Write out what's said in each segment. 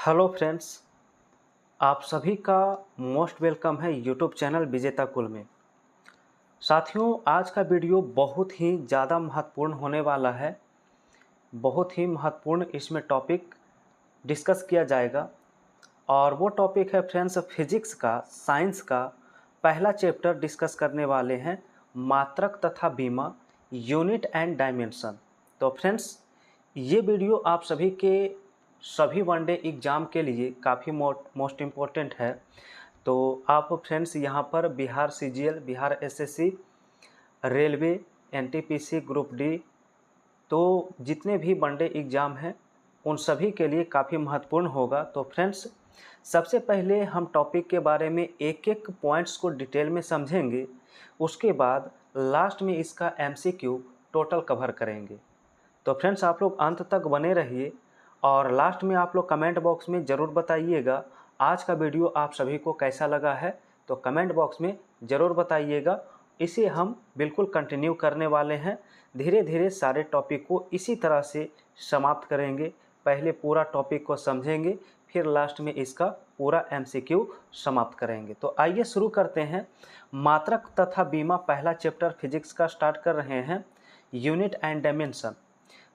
Hello friends, आप सभी का मोस्ट वेलकम है यूट्यूब चैनल विजेता कुल में। साथियों, आज का वीडियो बहुत ही ज़्यादा महत्वपूर्ण होने वाला है। बहुत ही महत्वपूर्ण इसमें टॉपिक डिस्कस किया जाएगा और वो टॉपिक है फ्रेंड्स फिजिक्स का, साइंस का पहला चैप्टर डिस्कस करने वाले हैं, मात्रक तथा बीमा, यूनिट एंड डायमेंशन। तो फ्रेंड्स, ये वीडियो आप सभी के सभी वनडे एग्ज़ाम के लिए काफ़ी मोस्ट इम्पोर्टेंट है। तो आप फ्रेंड्स यहाँ पर Bihar CGL, Bihar SSC, railway, NTPC, group D, तो जितने भी वनडे एग्ज़ाम हैं उन सभी के लिए काफ़ी महत्वपूर्ण होगा। तो फ्रेंड्स, सबसे पहले हम टॉपिक के बारे में एक एक पॉइंट्स को डिटेल में समझेंगे। उसके बाद लास्ट में इसका एमसीक्यू टोटल कवर करेंगे। तो फ्रेंड्स, आप लोग अंत तक बने रहिए और लास्ट में आप लोग कमेंट बॉक्स में ज़रूर बताइएगा आज का वीडियो आप सभी को कैसा लगा है। तो कमेंट बॉक्स में ज़रूर बताइएगा। इसे हम बिल्कुल कंटिन्यू करने वाले हैं। धीरे धीरे सारे टॉपिक को इसी तरह से समाप्त करेंगे। पहले पूरा टॉपिक को समझेंगे, फिर लास्ट में इसका पूरा एमसीक्यू समाप्त करेंगे। तो आइए शुरू करते हैं। मात्रक तथा बीमा पहला चैप्टर फिजिक्स का स्टार्ट कर रहे हैं, यूनिट एंड डायमेंशन।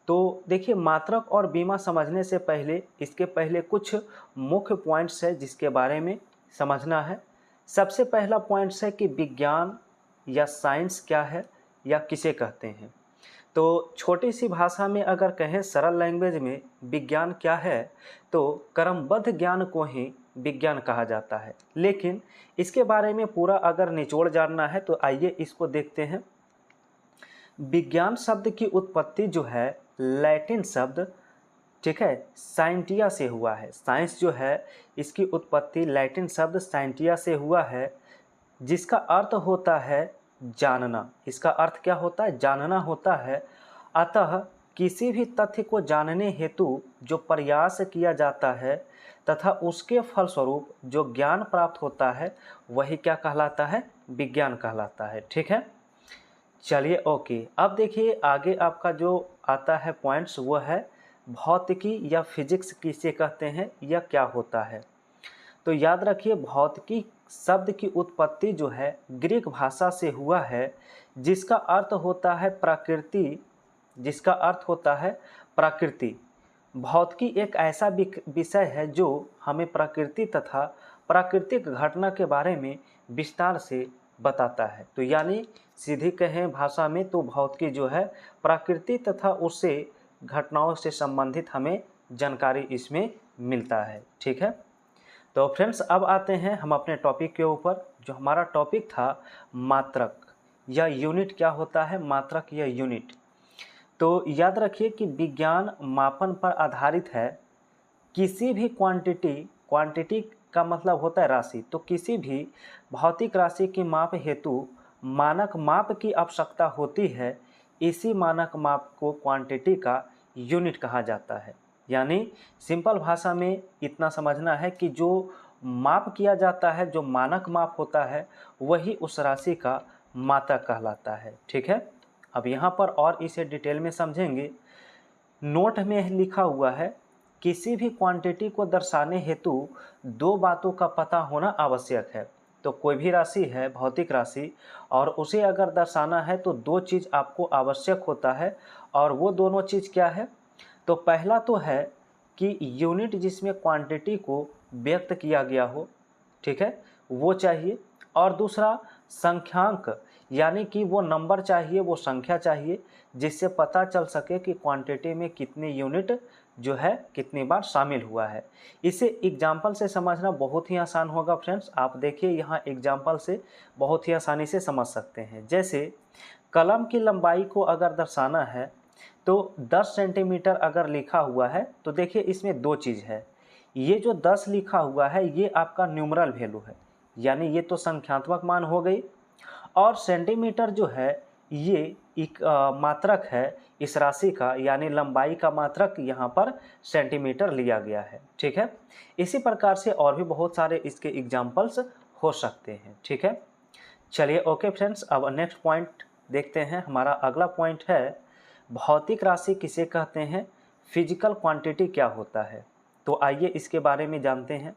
तो देखिए, मात्रक और बीमा समझने से पहले इसके पहले कुछ मुख्य पॉइंट्स है जिसके बारे में समझना है। सबसे पहला पॉइंट्स है कि विज्ञान या साइंस क्या है या किसे कहते हैं। तो छोटी सी भाषा में अगर कहें, सरल लैंग्वेज में विज्ञान क्या है, तो क्रमबद्ध ज्ञान को ही विज्ञान कहा जाता है। लेकिन इसके बारे में पूरा अगर निचोड़ जानना है तो आइए इसको देखते हैं। विज्ञान शब्द की उत्पत्ति जो है लैटिन शब्द, ठीक है, साइंटिया से हुआ है। साइंस जो है इसकी उत्पत्ति लैटिन शब्द साइंटिया से हुआ है, जिसका अर्थ होता है जानना। इसका अर्थ क्या होता है? जानना होता है। अतः किसी भी तथ्य को जानने हेतु जो प्रयास किया जाता है तथा उसके फलस्वरूप जो ज्ञान प्राप्त होता है वही क्या कहलाता है? विज्ञान कहलाता है। ठीक है, चलिए ओके। अब देखिए आगे आपका जो आता है पॉइंट्स, वो है भौतिकी या फिजिक्स किसे कहते हैं या क्या होता है। तो याद रखिए, भौतिकी शब्द की उत्पत्ति जो है ग्रीक भाषा से हुआ है, जिसका अर्थ होता है प्रकृति। जिसका अर्थ होता है प्रकृति। भौतिकी एक ऐसा विषय है जो हमें प्रकृति तथा प्राकृतिक घटना के बारे में विस्तार से बताता है। तो यानी सीधी कहें भाषा में तो भौतिकी जो है प्रकृति तथा उससे घटनाओं से संबंधित हमें जानकारी इसमें मिलता है। ठीक है, तो फ्रेंड्स अब आते हैं हम अपने टॉपिक के ऊपर। जो हमारा टॉपिक था मात्रक या यूनिट क्या होता है, मात्रक या यूनिट। तो याद रखिए कि विज्ञान मापन पर आधारित है। किसी भी क्वांटिटी का मतलब होता है राशि, तो किसी भी भौतिक राशि की माप हेतु मानक माप की आवश्यकता होती है। इसी मानक माप को क्वांटिटी का यूनिट कहा जाता है। यानी सिंपल भाषा में इतना समझना है कि जो माप किया जाता है, जो मानक माप होता है, वही उस राशि का मात्रक कहलाता है। ठीक है, अब यहाँ पर और इसे डिटेल में समझेंगे। नोट में लिखा हुआ है, किसी भी क्वांटिटी को दर्शाने हेतु दो बातों का पता होना आवश्यक है। तो कोई भी राशि है, भौतिक राशि, और उसे अगर दर्शाना है तो दो चीज़ आपको आवश्यक होता है। और वो दोनों चीज़ क्या है? तो पहला तो है कि यूनिट जिसमें क्वांटिटी को व्यक्त किया गया हो, ठीक है, वो चाहिए। और दूसरा संख्यांक, यानी कि वो नंबर चाहिए, वो संख्या चाहिए, जिससे पता चल सके कि क्वांटिटी में कितनी यूनिट जो है कितनी बार शामिल हुआ है। इसे एग्जाम्पल से समझना बहुत ही आसान होगा फ्रेंड्स। आप देखिए यहाँ एग्जाम्पल से बहुत ही आसानी से समझ सकते हैं। जैसे कलम की लंबाई को अगर दर्शाना है तो 10 सेंटीमीटर अगर लिखा हुआ है, तो देखिए इसमें दो चीज़ है। ये जो 10 लिखा हुआ है ये आपका न्यूमरल वैल्यू है, यानी ये तो संख्यात्मक मान हो गई। और सेंटीमीटर जो है ये एक मात्रक है इस राशि का, यानी लंबाई का मात्रक यहाँ पर सेंटीमीटर लिया गया है। ठीक है, इसी प्रकार से और भी बहुत सारे इसके एग्जाम्पल्स हो सकते हैं। ठीक है, चलिए ओके फ्रेंड्स, अब नेक्स्ट पॉइंट देखते हैं। हमारा अगला पॉइंट है भौतिक राशि किसे कहते हैं, फिजिकल क्वांटिटी क्या होता है। तो आइए इसके बारे में जानते हैं।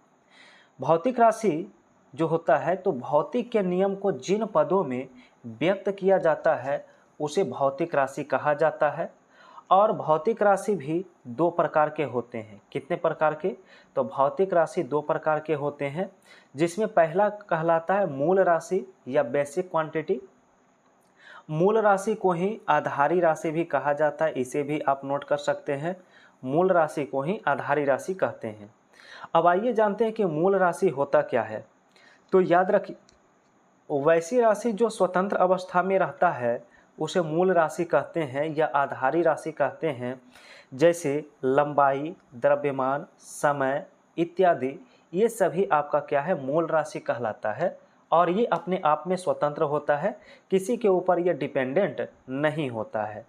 भौतिक राशि जो होता है, तो भौतिक के नियम को जिन पदों में व्यक्त किया जाता है उसे भौतिक राशि कहा जाता है। और भौतिक राशि भी दो प्रकार के होते हैं। कितने प्रकार के? तो भौतिक राशि दो प्रकार के होते हैं, जिसमें पहला कहलाता है मूल राशि या बेसिक क्वांटिटी। मूल राशि को ही आधारी राशि भी कहा जाता है, इसे भी आप नोट कर सकते हैं। मूल राशि को ही आधारी राशि कहते हैं। अब आइए जानते हैं कि मूल राशि होता क्या है। तो याद रखिए, वैसी राशि जो स्वतंत्र अवस्था में रहता है उसे मूल राशि कहते हैं या आधारी राशि कहते हैं। जैसे लंबाई, द्रव्यमान, समय इत्यादि, ये सभी आपका क्या है, मूल राशि कहलाता है। और ये अपने आप में स्वतंत्र होता है, किसी के ऊपर ये डिपेंडेंट नहीं होता है।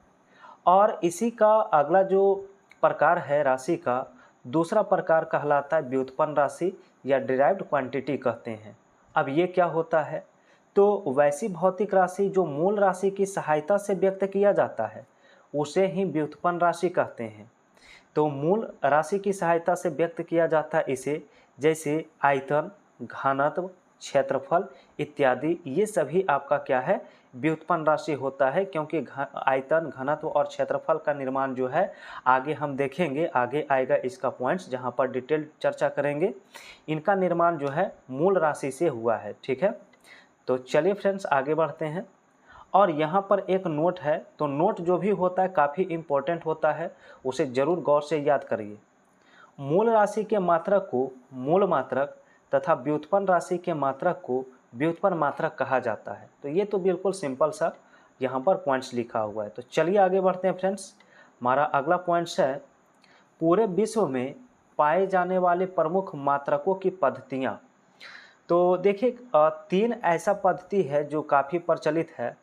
और इसी का अगला जो प्रकार है राशि का, दूसरा प्रकार कहलाता है व्युत्पन्न राशि या डिराइव्ड क्वांटिटी कहते हैं। अब ये क्या होता है? तो वैसी भौतिक राशि जो मूल राशि की सहायता से व्यक्त किया जाता है उसे ही व्युत्पन्न राशि कहते हैं। तो मूल राशि की सहायता से व्यक्त किया जाता है इसे, जैसे आयतन, घनत्व, क्षेत्रफल इत्यादि, ये सभी आपका क्या है, व्युत्पन्न राशि होता है। क्योंकि आयतन, घनत्व और क्षेत्रफल का निर्माण जो है, आगे हम देखेंगे, आगे आएगा इसका पॉइंट्स जहाँ पर डिटेल चर्चा करेंगे। इनका निर्माण जो है मूल राशि से हुआ है। ठीक है, तो चलिए फ्रेंड्स आगे बढ़ते हैं। और यहाँ पर एक नोट है, तो नोट जो भी होता है काफ़ी इम्पोर्टेंट होता है, उसे ज़रूर गौर से याद करिए। मूल राशि के मात्रक को मूल मात्रक तथा व्युत्पन्न राशि के मात्रक को व्युत्पन्न मात्रक कहा जाता है। तो ये तो बिल्कुल सिंपल सा यहाँ पर पॉइंट्स लिखा हुआ है। तो चलिए आगे बढ़ते हैं फ्रेंड्स। हमारा अगला पॉइंट्स है पूरे विश्व में पाए जाने वाले प्रमुख मात्रकों की पद्धतियाँ। तो देखिए, तीन ऐसा पद्धति है जो काफ़ी प्रचलित है।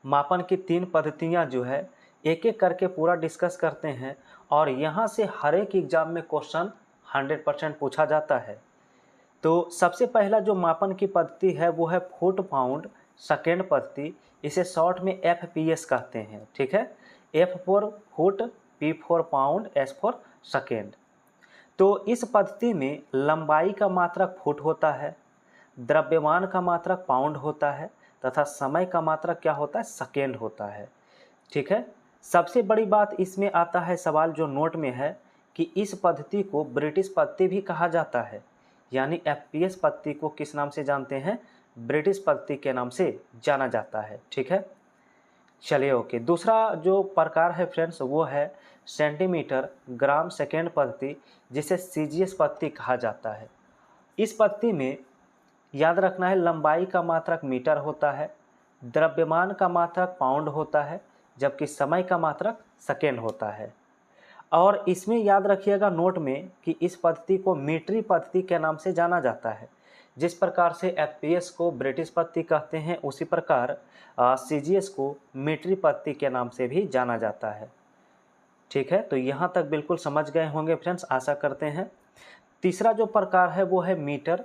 मापन की तीन पद्धतियाँ जो है, एक एक करके पूरा डिस्कस करते हैं और यहाँ से हर एक एग्जाम में क्वेश्चन 100% पूछा जाता है। तो सबसे पहला जो मापन की पद्धति है वो है फुट पाउंड सेकेंड पद्धति। इसे शॉर्ट में FPS कहते हैं। ठीक है, F for foot, P for pound, S for second. तो इस पद्धति में लंबाई का मात्रक फुट होता है, द्रव्यमान का मात्रक पाउंड होता है तथा समय का मात्रक क्या होता है, सेकेंड होता है। ठीक है, सबसे बड़ी बात इसमें आता है सवाल जो नोट में है कि इस पद्धति को ब्रिटिश पद्धति भी कहा जाता है। यानी FPS पद्धति को किस नाम से जानते हैं, ब्रिटिश पद्धति के नाम से जाना जाता है। ठीक है, चलिए ओके। दूसरा जो प्रकार है फ्रेंड्स वो है सेंटीमीटर ग्राम सेकेंड पद्धति, जिसे CGS पद्धति कहा जाता है। इस पद्धति में याद रखना है, लंबाई का मात्रक मीटर होता है, द्रव्यमान का मात्रक पाउंड होता है, जबकि समय का मात्रक सेकेंड होता है। और इसमें याद रखिएगा नोट में कि इस पद्धति को मीट्री पद्धति के नाम से जाना जाता है। जिस प्रकार से FPS को ब्रिटिश पद्धति कहते हैं, उसी प्रकार CGS को मीट्री पद्धति के नाम से भी जाना जाता है। ठीक है, तो यहाँ तक बिल्कुल समझ गए होंगे फ्रेंड्स, आशा करते हैं। तीसरा जो प्रकार है वो है मीटर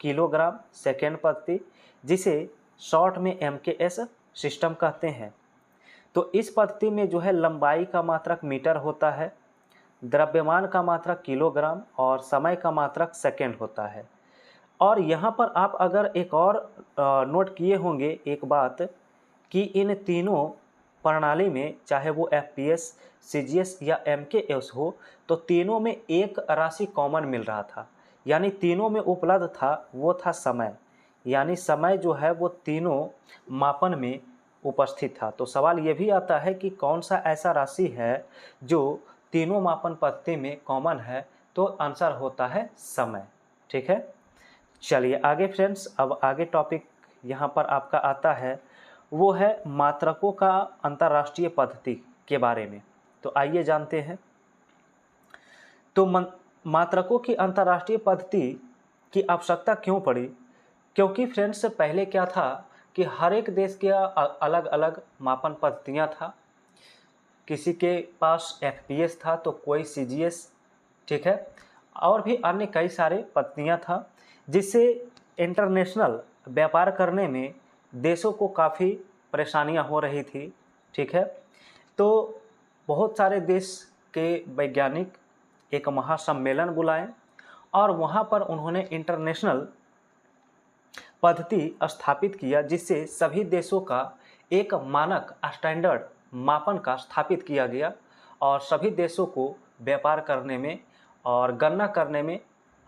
किलोग्राम सेकेंड पद्धति, जिसे शॉर्ट में MKS सिस्टम कहते हैं। तो इस पद्धति में जो है लंबाई का मात्रक मीटर होता है, द्रव्यमान का मात्रक किलोग्राम और समय का मात्रक सेकेंड होता है। और यहाँ पर आप अगर एक और नोट किए होंगे एक बात, कि इन तीनों प्रणाली में चाहे वो FPS, CGS या MKS हो, तो तीनों में एक राशि कॉमन मिल रहा था। यानी तीनों में उपलब्ध था वो था समय। यानी समय जो है वो तीनों मापन में उपस्थित था। तो सवाल ये भी आता है कि कौन सा ऐसा राशि है जो तीनों मापन पद्धति में कॉमन है, तो आंसर होता है समय। ठीक है, चलिए आगे फ्रेंड्स। अब आगे टॉपिक यहाँ पर आपका आता है वो है मात्रकों का अंतर्राष्ट्रीय पद्धति के बारे में। तो आइए जानते हैं। तो मात्रकों की अंतर्राष्ट्रीय पद्धति की आवश्यकता क्यों पड़ी? क्योंकि फ्रेंड्स पहले क्या था कि हर एक देश के अलग अलग मापन पद्धतियाँ था। किसी के पास FPS था तो कोई CGS, ठीक है, और भी अन्य कई सारे पद्धतियाँ था, जिससे इंटरनेशनल व्यापार करने में देशों को काफ़ी परेशानियाँ हो रही थी। ठीक है, तो बहुत सारे देश के वैज्ञानिक एक महासम्मेलन बुलाएं और वहाँ पर उन्होंने इंटरनेशनल पद्धति स्थापित किया, जिससे सभी देशों का एक मानक स्टैंडर्ड मापन का स्थापित किया गया और सभी देशों को व्यापार करने में और गणना करने में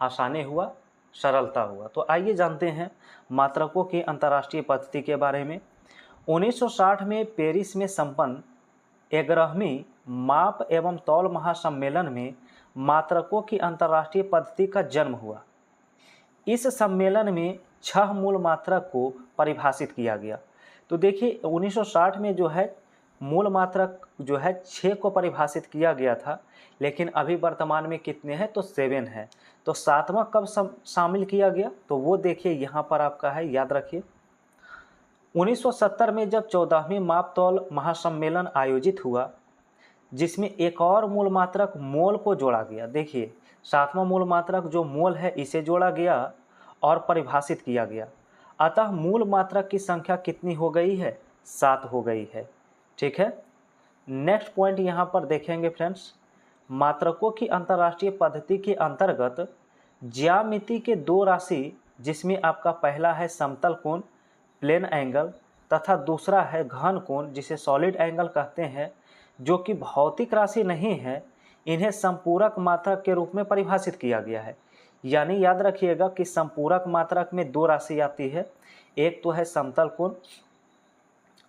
आसानी हुआ, सरलता हुआ। तो आइए जानते हैं मात्रकों की अंतर्राष्ट्रीय पद्धति के बारे में। 1960 में पेरिस में संपन्न 11वीं माप एवं तौल महासम्मेलन में मात्रकों की अंतर्राष्ट्रीय पद्धति का जन्म हुआ। इस सम्मेलन में 6 मूल मात्रक को परिभाषित किया गया। तो देखिए 1960 में जो है मूल मात्रक जो है 6 को परिभाषित किया गया था, लेकिन अभी वर्तमान में कितने हैं, तो 7 हैं। तो 7वां कब शामिल किया गया, तो वो देखिए यहाँ पर आपका है, याद रखिए 1970 में जब 14वीं माप तौल महासम्मेलन आयोजित हुआ, जिसमें एक और मूल मात्रक मोल को जोड़ा गया। देखिए 7वां मूल मात्रक जो मोल है इसे जोड़ा गया और परिभाषित किया गया। अतः मूल मात्रक की संख्या कितनी हो गई है, 7 हो गई है। ठीक है, नेक्स्ट पॉइंट यहाँ पर देखेंगे फ्रेंड्स, मात्रकों की अंतर्राष्ट्रीय पद्धति के अंतर्गत ज्यामिति के 2 राशि, जिसमें आपका पहला है समतल कोण प्लेन एंगल तथा दूसरा है घन कोण जिसे सॉलिड एंगल कहते हैं, जो कि भौतिक राशि नहीं है, इन्हें संपूरक मात्रक के रूप में परिभाषित किया गया है। यानी याद रखिएगा कि संपूरक मात्रक में 2 राशि आती है, एक तो है समतल कोण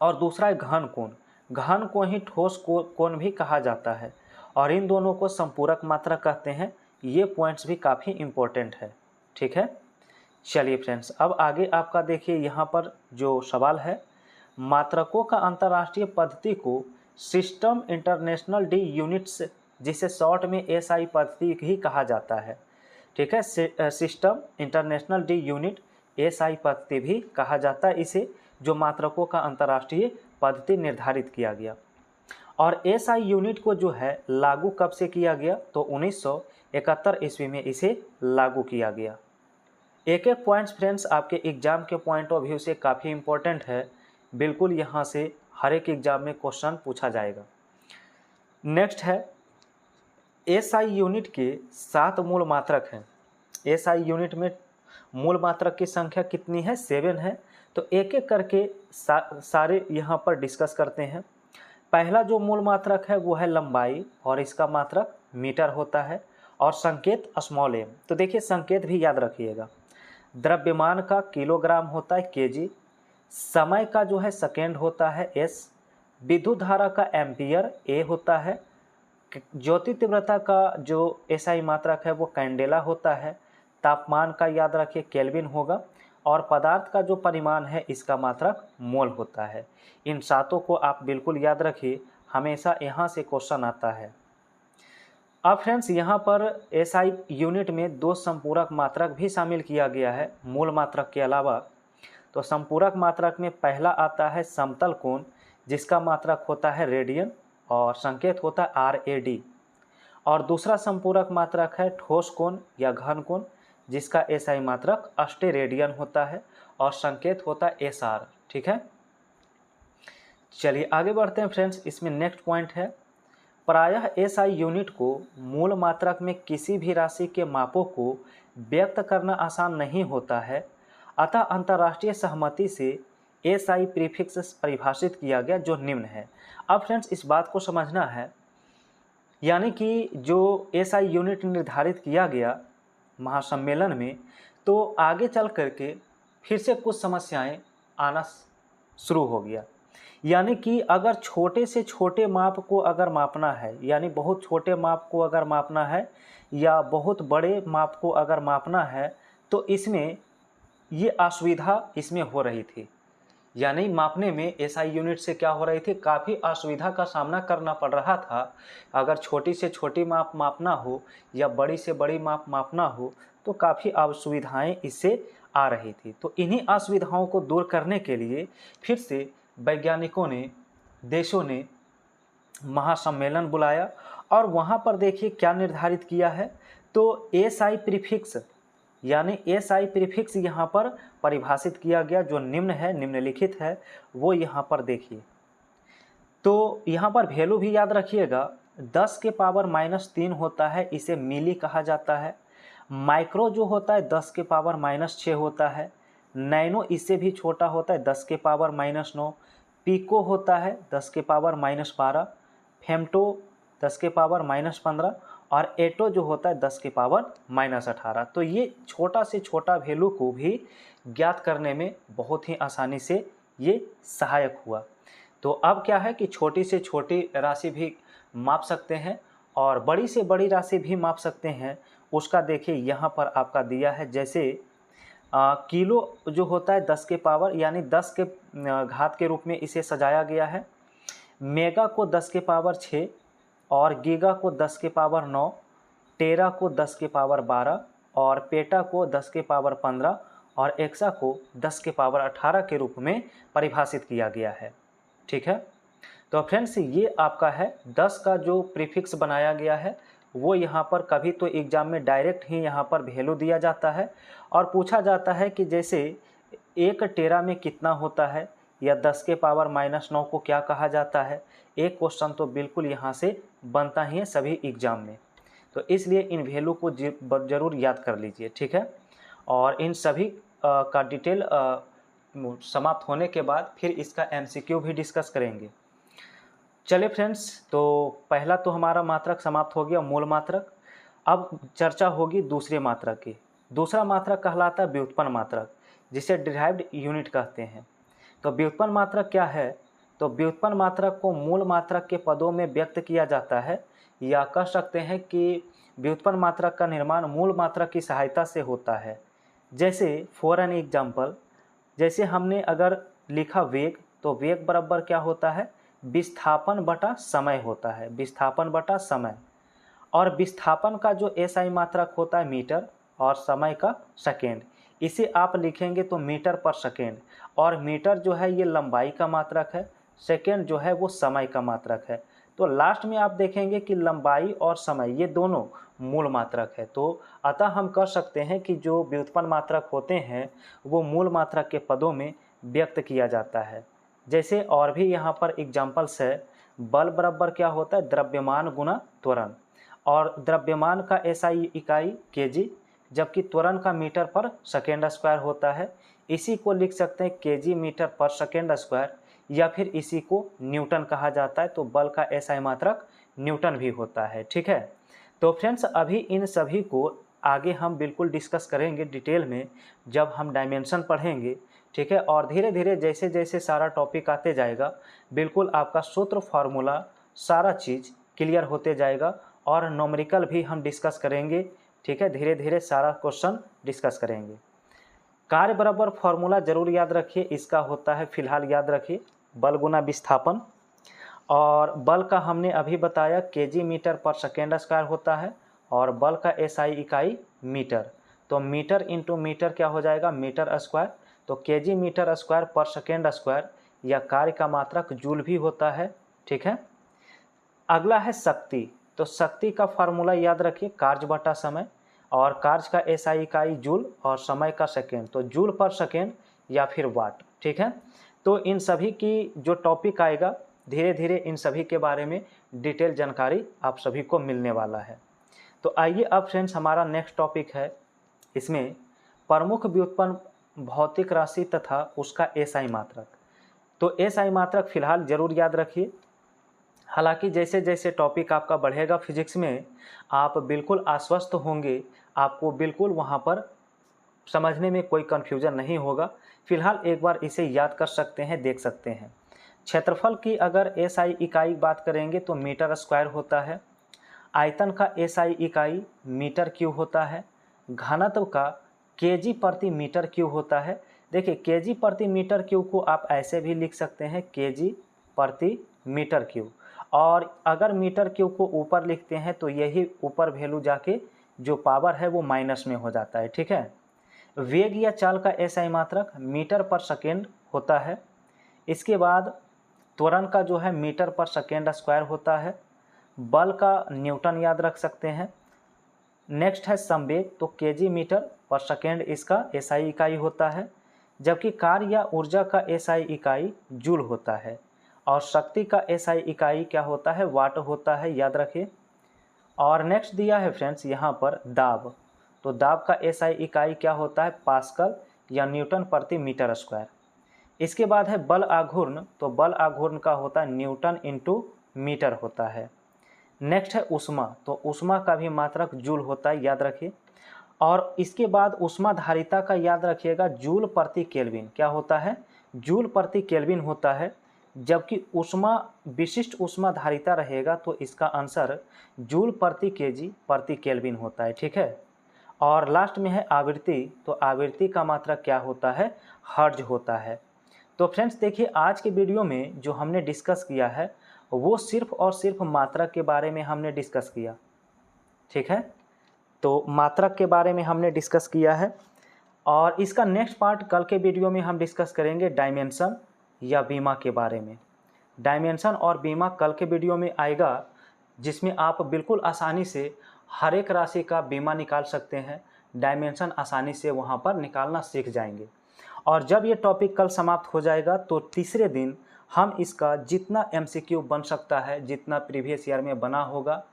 और दूसरा है घन कोण। घन को ही ठोस कोण भी कहा जाता है और इन दोनों को संपूरक मात्रक कहते हैं। ये पॉइंट्स भी काफ़ी इम्पोर्टेंट है। ठीक है, चलिए फ्रेंड्स, अब आगे आपका देखिए यहाँ पर जो सवाल है, मात्रकों का अंतर्राष्ट्रीय पद्धति को सिस्टम इंटरनेशनल डी यूनिट्स, जिसे शॉर्ट में SI पद्धति ही कहा जाता है। ठीक है, system international D unit SI पद्धति भी कहा जाता है इसे, जो मात्रकों का अंतर्राष्ट्रीय पद्धति निर्धारित किया गया। और SI यूनिट को जो है लागू कब से किया गया, तो 1971 ईस्वी में इसे लागू किया गया। एक एक पॉइंट्स फ्रेंड्स आपके एग्जाम के पॉइंट ऑफ व्यू से काफ़ी इम्पोर्टेंट है, बिल्कुल यहाँ से हर एक एग्जाम में क्वेश्चन पूछा जाएगा। नेक्स्ट है, SI यूनिट के 7 मूल मात्रक हैं। SI यूनिट में मूल मात्रक की संख्या कितनी है, 7 है। तो एक एक करके सारे यहाँ पर डिस्कस करते हैं। पहला जो मूल मात्रक है वो है लंबाई और इसका मात्रक मीटर होता है और संकेत स्मॉल m। तो देखिए संकेत भी याद रखिएगा। द्रव्यमान का किलोग्राम होता है kg, समय का जो है सेकेंड होता है s, विद्युत धारा का एम्पियर a होता है, ज्योति तीव्रता का जो SI मात्रक है वो कैंडेला होता है, तापमान का याद रखिए केल्विन होगा और पदार्थ का जो परिमाण है इसका मात्रक मोल होता है। इन 7 को आप बिल्कुल याद रखिए, हमेशा यहाँ से क्वेश्चन आता है। अब फ्रेंड्स यहाँ पर SI यूनिट में 2 संपूरक मात्रक भी शामिल किया गया है मूल मात्रक के अलावा। तो संपूरक मात्रक में पहला आता है समतल कोण, जिसका मात्रक होता है रेडियन और संकेत होता है RAD। और दूसरा संपूरक मात्रक है ठोस कोण या घन कोण, जिसका SI मात्रक अस्टेरेडियन होता है और संकेत होता है SR। ठीक है, चलिए आगे बढ़ते हैं फ्रेंड्स। इसमें नेक्स्ट पॉइंट है, प्रायः SI यूनिट को मूल मात्रक में किसी भी राशि के मापों को व्यक्त करना आसान नहीं होता है, अतः अंतर्राष्ट्रीय सहमति से SI प्रीफिक्स परिभाषित किया गया जो निम्न है। अब फ्रेंड्स इस बात को समझना है, यानी कि जो SI यूनिट निर्धारित किया गया महासम्मेलन में, तो आगे चल करके फिर से कुछ समस्याएं आना शुरू हो गया। यानी कि अगर छोटे से छोटे माप को अगर मापना है, यानी बहुत छोटे माप को अगर मापना है या बहुत बड़े माप को अगर मापना है, तो इसमें ये असुविधा इसमें हो रही थी। यानी मापने में SI यूनिट से क्या हो रही थी, काफ़ी असुविधा का सामना करना पड़ रहा था। अगर छोटी से छोटी माप मापना हो या बड़ी से बड़ी माप मापना हो तो काफ़ी असुविधाएं इससे आ रही थी। तो इन्हीं असुविधाओं को दूर करने के लिए फिर से वैज्ञानिकों ने, देशों ने महासम्मेलन बुलाया और वहाँ पर देखिए क्या निर्धारित किया है, तो SI प्रीफिक्स यानी SI प्रीफिक्स यहाँ पर परिभाषित किया गया जो निम्न है, निम्नलिखित है, वो यहाँ पर देखिए। तो यहाँ पर वैल्यू भी याद रखिएगा 10 के पावर -3 होता है, इसे मिली कहा जाता है। माइक्रो जो होता है 10 के पावर -6 होता है। नैनो इससे भी छोटा होता है 10 के पावर -9। पिको होता है 10 के पावर -12। फेम्टो 10 के पावर -15 और एटो जो होता है 10 के पावर -18। तो ये छोटा से छोटा वैल्यू को भी ज्ञात करने में बहुत ही आसानी से ये सहायक हुआ। तो अब क्या है कि छोटी से छोटी राशि भी माप सकते हैं और बड़ी से बड़ी राशि भी माप सकते हैं। उसका देखिए यहाँ पर आपका दिया है, जैसे किलो जो होता है 10 के पावर यानी 10 के घात के रूप में इसे सजाया गया है। मेगा को 10 के पावर 6 और गीगा को 10 के पावर 9, टेरा को 10 के पावर 12 और पेटा को 10 के पावर 15 और एक्सा को 10 के पावर 18 के रूप में परिभाषित किया गया है। ठीक है, तो फ्रेंड्स ये आपका है 10 का जो प्रीफिक्स बनाया गया है वो यहाँ पर कभी तो एग्जाम में डायरेक्ट ही यहाँ पर वैल्यू दिया जाता है और पूछा जाता है कि जैसे 1 टेरा में कितना होता है या 10 के पावर -9 को क्या कहा जाता है। एक क्वेश्चन तो बिल्कुल यहाँ से बनता ही है सभी एग्जाम में, तो इसलिए इन वैल्यू को ज़रूर याद कर लीजिए। ठीक है, और इन सभी का डिटेल समाप्त होने के बाद फिर इसका MCQ भी डिस्कस करेंगे। चलिए फ्रेंड्स, तो पहला तो हमारा मात्रक समाप्त हो गया, मूल मात्रक। अब चर्चा होगी दूसरे मात्रक की। दूसरा मात्रक कहलाता है व्युत्पन्न मात्रक, जिसे डिराइव्ड यूनिट कहते हैं। तो व्युत्पन्न मात्रक क्या है? तो व्युत्पन्न मात्रक को मूल मात्रक के पदों में व्यक्त किया जाता है, या कह सकते हैं कि व्युत्पन्न मात्रक का निर्माण मूल मात्रक की सहायता से होता है। जैसे फॉर एन एग्जाम्पल, जैसे हमने अगर लिखा वेग, तो वेग बराबर क्या होता है? विस्थापन बटा समय होता है, विस्थापन बटा समय। और विस्थापन का जो SI मात्रक होता है मीटर और समय का सेकेंड। इसे आप लिखेंगे तो मीटर पर सेकेंड, और मीटर जो है ये लंबाई का मात्रक है, सेकेंड जो है वो समय का मात्रक है। तो लास्ट में आप देखेंगे कि लंबाई और समय ये दोनों मूल मात्रक है। तो अतः हम कह सकते हैं कि जो व्युत्पन्न मात्रक होते हैं वो मूल मात्रक के पदों में व्यक्त किया जाता है। जैसे और भी यहाँ पर एग्जाम्पल्स है, बल बराबर क्या होता है? द्रव्यमान गुना त्वरण, और द्रव्यमान का SI इकाई kg, जबकि त्वरण का मीटर पर सेकेंड स्क्वायर होता है। इसी को लिख सकते हैं kg मीटर पर सेकेंड स्क्वायर, या फिर इसी को न्यूटन कहा जाता है। तो बल का SI मात्रक न्यूटन भी होता है। ठीक है, तो फ्रेंड्स अभी इन सभी को आगे हम बिल्कुल डिस्कस करेंगे डिटेल में जब हम डायमेंशन पढ़ेंगे। ठीक है, और धीरे धीरे जैसे जैसे सारा टॉपिक आते जाएगा बिल्कुल आपका सूत्र फार्मूला सारा चीज़ क्लियर होते जाएगा, और नॉमरिकल भी हम डिस्कस करेंगे। ठीक है, धीरे धीरे सारा क्वेश्चन डिस्कस करेंगे। कार्य बराबर फार्मूला जरूर याद रखिए, इसका होता है, फिलहाल याद रखिए, बल गुना विस्थापन। और बल का हमने अभी बताया kg मीटर पर सेकेंड स्क्वायर होता है, और बल का SI इकाई मीटर। तो मीटर इंटू मीटर क्या हो जाएगा? Metre square. तो kg मीटर स्क्वायर पर सेकेंड स्क्वायर, या कार्य का मात्रक जूल भी होता है। ठीक है, अगला है शक्ति। तो शक्ति का फार्मूला याद रखिए, कार्य बटा समय, और कार्य का SI इकाई जूल और समय का सेकेंड, तो जूल पर सेकेंड या फिर वाट। ठीक है, तो इन सभी की जो टॉपिक आएगा धीरे धीरे इन सभी के बारे में डिटेल जानकारी आप सभी को मिलने वाला है। तो आइए अब फ्रेंड्स हमारा नेक्स्ट टॉपिक है, इसमें प्रमुख व्युत्पन्न भौतिक राशि तथा उसका SI मात्रक। तो SI मात्रक फिलहाल जरूर याद रखिए। हालांकि जैसे जैसे टॉपिक आपका बढ़ेगा फिजिक्स में आप बिल्कुल आश्वस्त होंगे, आपको बिल्कुल वहाँ पर समझने में कोई कन्फ्यूजन नहीं होगा। फिलहाल एक बार इसे याद कर सकते हैं, देख सकते हैं। क्षेत्रफल की अगर SI इकाई बात करेंगे तो मीटर स्क्वायर होता है। आयतन का SI इकाई मीटर क्यूब होता है। घनत्व का kg प्रति मीटर क्यूब होता है। देखिए kg प्रति मीटर क्यूब को आप ऐसे भी लिख सकते हैं kg प्रति मीटर क्यूब, और अगर मीटर क्यूब को ऊपर लिखते हैं तो यही ऊपर वैल्यू जाके जो पावर है वो माइनस में हो जाता है। ठीक है, वेग या चाल का SI मात्रक मीटर पर सेकेंड होता है। इसके बाद त्वरण का जो है मीटर पर सेकेंड स्क्वायर होता है। बल का न्यूटन याद रख सकते हैं। नेक्स्ट है संवेग, तो kg मीटर पर सेकेंड इसका SI इकाई होता है, जबकि कार्य या ऊर्जा का SI इकाई जूल होता है। और शक्ति का एसआई इकाई क्या होता है, वाट होता है, याद रखिए। और नेक्स्ट दिया है फ्रेंड्स यहाँ पर दाब, तो दाब का एसआई इकाई क्या होता है, पास्कल या न्यूटन प्रति मीटर स्क्वायर। इसके बाद है बल आघूर्ण, तो बल आघूर्ण का होता है न्यूटन इंटू मीटर होता है। नेक्स्ट है उष्मा, तो उष्मा का भी मात्रक जूल होता है, याद रखिए। और इसके बाद उष्माधारिता का याद रखिएगा, जूल प्रति केल्विन क्या होता है, जूल प्रति केल्विन होता है। जबकि उष्मा विशिष्ट उष्माधारिता रहेगा तो इसका आंसर जूल प्रति केजी प्रति केल्विन होता है, ठीक है। और लास्ट में है आवृत्ति, तो आवृत्ति का मात्रक क्या होता है, हर्ट्ज होता है। तो फ्रेंड्स देखिए, आज के वीडियो में जो हमने डिस्कस किया है वो सिर्फ और सिर्फ मात्रक के बारे में हमने डिस्कस किया, ठीक है। तो मात्रक के बारे में हमने डिस्कस किया है और इसका नेक्स्ट पार्ट कल के वीडियो में हम डिस्कस करेंगे डायमेंशन या बीमा के बारे में। डायमेंशन और बीमा कल के वीडियो में आएगा, जिसमें आप बिल्कुल आसानी से हर एक राशि का बीमा निकाल सकते हैं। डायमेंशन आसानी से वहाँ पर निकालना सीख जाएंगे। और जब ये टॉपिक कल समाप्त हो जाएगा तो तीसरे दिन हम इसका जितना एमसीक्यू बन सकता है, जितना प्रीवियस ईयर में बना होगा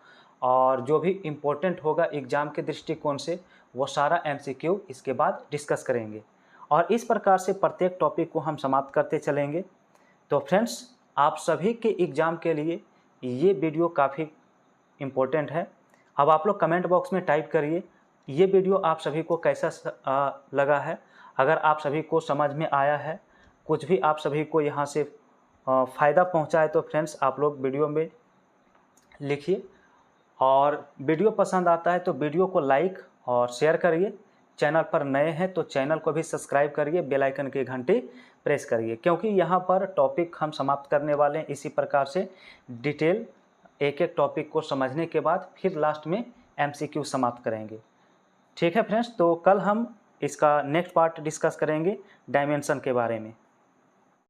और जो भी इम्पोर्टेंट होगा एग्ज़ाम के दृष्टिकोण से, वो सारा एमसीक्यू इसके बाद डिस्कस करेंगे। और इस प्रकार से प्रत्येक टॉपिक को हम समाप्त करते चलेंगे। तो फ्रेंड्स, आप सभी के एग्ज़ाम के लिए ये वीडियो काफ़ी इम्पोर्टेंट है। अब आप लोग कमेंट बॉक्स में टाइप करिए ये वीडियो आप सभी को कैसा लगा है। अगर आप सभी को समझ में आया है, कुछ भी आप सभी को यहाँ से फ़ायदा पहुँचा है, तो फ्रेंड्स आप लोग वीडियो में लिखिए। और वीडियो पसंद आता है तो वीडियो को लाइक और शेयर करिए। चैनल पर नए हैं तो चैनल को भी सब्सक्राइब करिए, बेल आइकन की घंटी प्रेस करिए, क्योंकि यहाँ पर टॉपिक हम समाप्त करने वाले हैं इसी प्रकार से डिटेल एक एक टॉपिक को समझने के बाद फिर लास्ट में एमसीक्यू समाप्त करेंगे, ठीक है फ्रेंड्स। तो कल हम इसका नेक्स्ट पार्ट डिस्कस करेंगे डायमेंशन के बारे में।